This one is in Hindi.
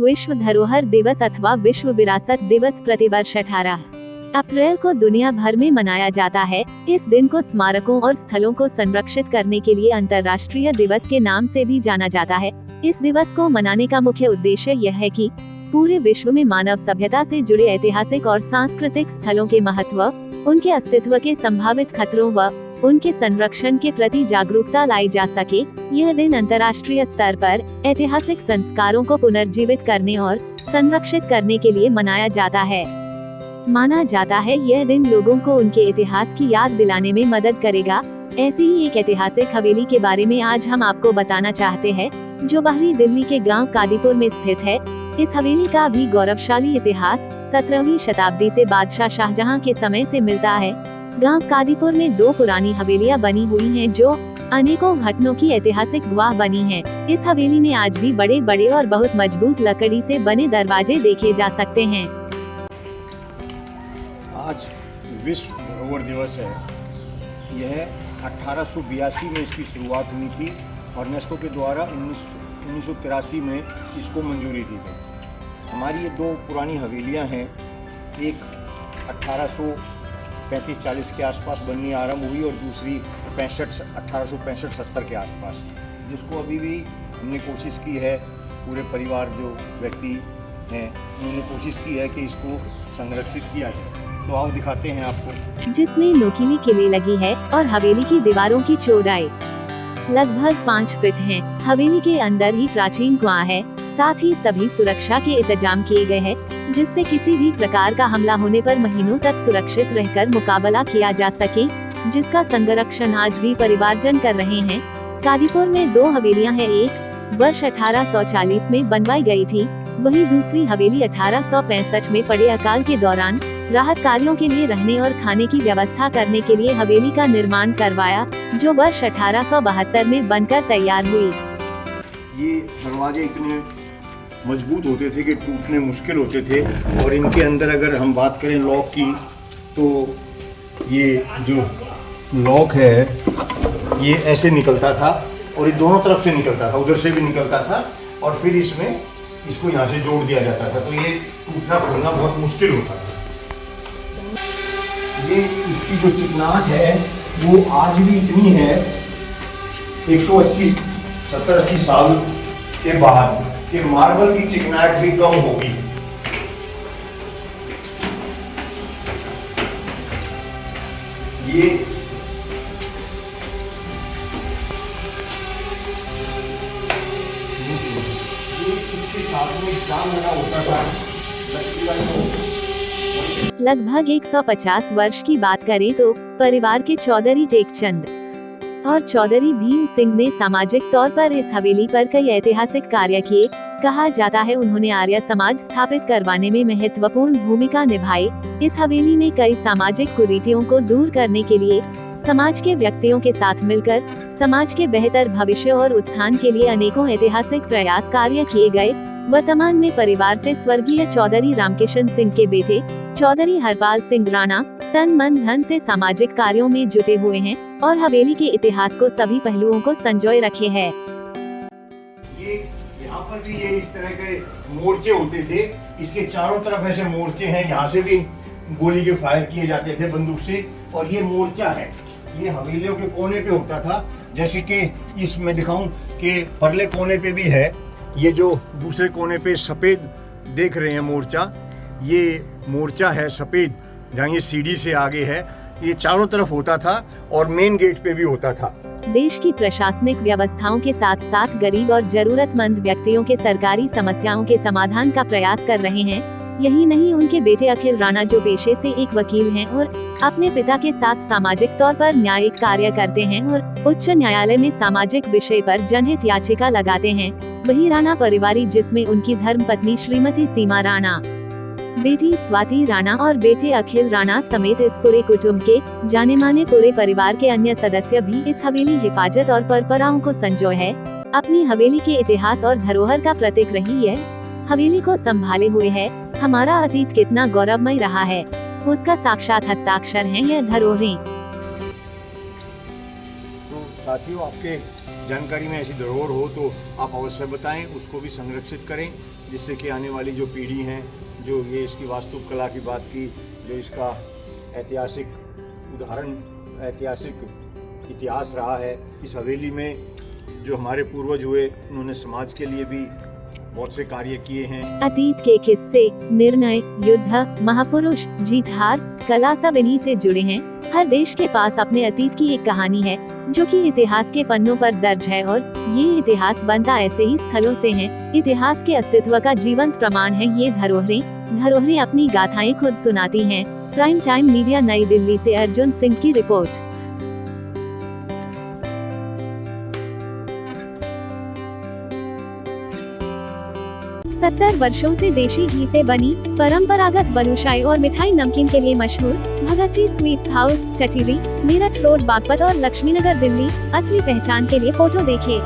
विश्व धरोहर दिवस अथवा विश्व विरासत दिवस प्रतिवर्ष 18 अप्रैल को दुनिया भर में मनाया जाता है। इस दिन को स्मारकों और स्थलों को संरक्षित करने के लिए अंतर्राष्ट्रीय दिवस के नाम से भी जाना जाता है। इस दिवस को मनाने का मुख्य उद्देश्य यह है कि पूरे विश्व में मानव सभ्यता से जुड़े ऐतिहासिक और सांस्कृतिक स्थलों के महत्व, उनके अस्तित्व के संभावित खतरों व उनके संरक्षण के प्रति जागरूकता लाई जा सके। यह दिन अंतर्राष्ट्रीय स्तर पर ऐतिहासिक संस्कारों को पुनर्जीवित करने और संरक्षित करने के लिए मनाया जाता है। माना जाता है यह दिन लोगों को उनके इतिहास की याद दिलाने में मदद करेगा। ऐसी ही एक ऐतिहासिक हवेली के बारे में आज हम आपको बताना चाहते हैं, जो बाहरी दिल्ली के गांव कादीपुर में स्थित है। इस हवेली का भी गौरवशाली इतिहास 17वीं शताब्दी से बादशाह शाहजहां के समय से मिलता है। गांव कादीपुर में 2 पुरानी हवेलियां बनी हुई हैं, जो अनेकों घटनाओं की ऐतिहासिक गवाह बनी हैं। इस हवेली में आज भी बड़े बड़े और बहुत मजबूत लकड़ी से बने दरवाजे देखे जा सकते हैं। आज विश्व धरोहर दिवस है। यह 1882 में इसकी शुरुआत हुई थी और यूनेस्को के द्वारा 1983 में इसको मंजूरी दी गई। हमारी ये 2 पुरानी हवेलियां हैं। एक 1835-40 के आसपास बननी आरंभ हुई और दूसरी 1865-70 के आसपास, जिसको अभी भी हमने कोशिश की है, पूरे परिवार जो व्यक्ति हैं उन्होंने कोशिश की है कि इसको संरक्षित किया जाए। तो आओ दिखाते हैं आपको। जिसमें नुकीली किले लगी है और हवेली की दीवारों की चौड़ाई लगभग 5 फीट है। हवेली के अंदर ही प्राचीन कुआं है। साथ ही सभी सुरक्षा के इंतजाम किए गए हैं, जिससे किसी भी प्रकार का हमला होने पर महीनों तक सुरक्षित रहकर मुकाबला किया जा सके, जिसका संरक्षण आज भी परिवारजन कर रहे हैं। कादीपुर में 2 हवेलियां हैं। एक वर्ष 1840 में बनवाई गई थी, वहीं दूसरी हवेली 1865 में पड़े अकाल के दौरान राहत कार्यों के लिए रहने और खाने की व्यवस्था करने के लिए हवेली का निर्माण करवाया, जो वर्ष 1872 में बनकर तैयार हुई। ये दरवाजे इतने मजबूत होते थे कि टूटने मुश्किल होते थे, और इनके अंदर अगर हम बात करें लॉक की, तो ये जो लॉक है ये ऐसे निकलता था और ये दोनों तरफ से निकलता था, उधर से भी निकलता था, और फिर इसको यहाँ से जोड़ दिया जाता था, तो ये टूटना खोलना बहुत मुश्किल होता था। ये इसकी जो चिकनाहट है वो आज भी इतनी है, 70-80 साल के बाद कि मार्बल की चिकनाहट भी कम होगी। ये इसके साथ में जाम लगा होता था, लगभग 150 वर्ष की बात करें तो परिवार के चौधरी टेकचंद और चौधरी भीम सिंह ने सामाजिक तौर पर इस हवेली पर कई ऐतिहासिक कार्य किए। कहा जाता है उन्होंने आर्य समाज स्थापित करवाने में महत्वपूर्ण भूमिका निभाई। इस हवेली में कई सामाजिक कुरीतियों को दूर करने के लिए समाज के व्यक्तियों के साथ मिलकर समाज के बेहतर भविष्य और उत्थान के लिए अनेकों ऐतिहासिक प्रयास कार्य किए गए। वर्तमान में परिवार से स्वर्गीय चौधरी रामकिशन सिंह के बेटे चौधरी हरपाल सिंह राणा तन मन धन से सामाजिक कार्यों में जुटे हुए हैं और हवेली के इतिहास को सभी पहलुओं को संजोए रखे हैं। ये यहाँ पर भी ये इस तरह के मोर्चे होते थे, इसके चारों तरफ ऐसे मोर्चे हैं, यहाँ से भी गोली के फायर किए जाते थे बंदूक से, और ये मोर्चा है, ये हवेलियों के कोने पे होता था। जैसे कि इसमें दिखाऊं कि परले कोने पे भी है, ये जो दूसरे कोने पे सफेद देख रहे हैं मोर्चा, ये मोर्चा है सफेद, जहाँ ये सीढ़ी से आगे है, ये चारों तरफ होता था और मेन गेट पे भी होता था। देश की प्रशासनिक व्यवस्थाओं के साथ साथ गरीब और जरूरतमंद व्यक्तियों के सरकारी समस्याओं के समाधान का प्रयास कर रहे हैं। यही नहीं, उनके बेटे अखिल राणा जो पेशे से एक वकील हैं और अपने पिता के साथ सामाजिक तौर पर न्यायिक कार्य करते हैं और उच्च न्यायालय में सामाजिक विषय पर जनहित याचिका लगाते हैं। वही राणा परिवार, जिसमें उनकी धर्मपत्नी श्रीमती सीमा राणा, बेटी स्वाति राणा और बेटे अखिल राणा समेत इस पूरे कुटुंब के जाने माने पूरे परिवार के अन्य सदस्य भी इस हवेली हिफाजत और परंपराओं को संजोए है। अपनी हवेली के इतिहास और धरोहर का प्रतीक रही है। हवेली को संभाले हुए है। हमारा अतीत कितना गौरवमय रहा है, उसका साक्षात हस्ताक्षर है यह धरोहरें। तो साथियों, आपके जानकारी में ऐसी धरोहर हो तो आप अवश्य बताएं, उसको भी संरक्षित करें। जिससे कि आने वाली जो पीढ़ी हैं, जो ये इसकी वास्तुकला की बात की, जो इसका ऐतिहासिक उदाहरण, ऐतिहासिक इतिहास रहा है, इस हवेली में जो हमारे पूर्वज हुए उन्होंने समाज के लिए भी बहुत से कार्य किए हैं। अतीत के किस्से, निर्णय, युद्ध, महापुरुष, जीत हार, कला सब इन्हीं से जुड़े हैं। हर देश के पास अपने अतीत की एक कहानी है जो कि इतिहास के पन्नों पर दर्ज है और ये इतिहास बनता ऐसे ही स्थलों से है। इतिहास के अस्तित्व का जीवंत प्रमाण है ये धरोहरें अपनी गाथाएं खुद सुनाती हैं। प्राइम टाइम मीडिया, नई दिल्ली से अर्जुन सिंह की रिपोर्ट। 70 वर्षों से देशी घी से बनी परंपरागत बलूशाही और मिठाई नमकीन के लिए मशहूर Bhagat ji sweets house, Tatiri, Meerut road, Baghpat और लक्ष्मीनगर, दिल्ली। असली पहचान के लिए फोटो देखिए।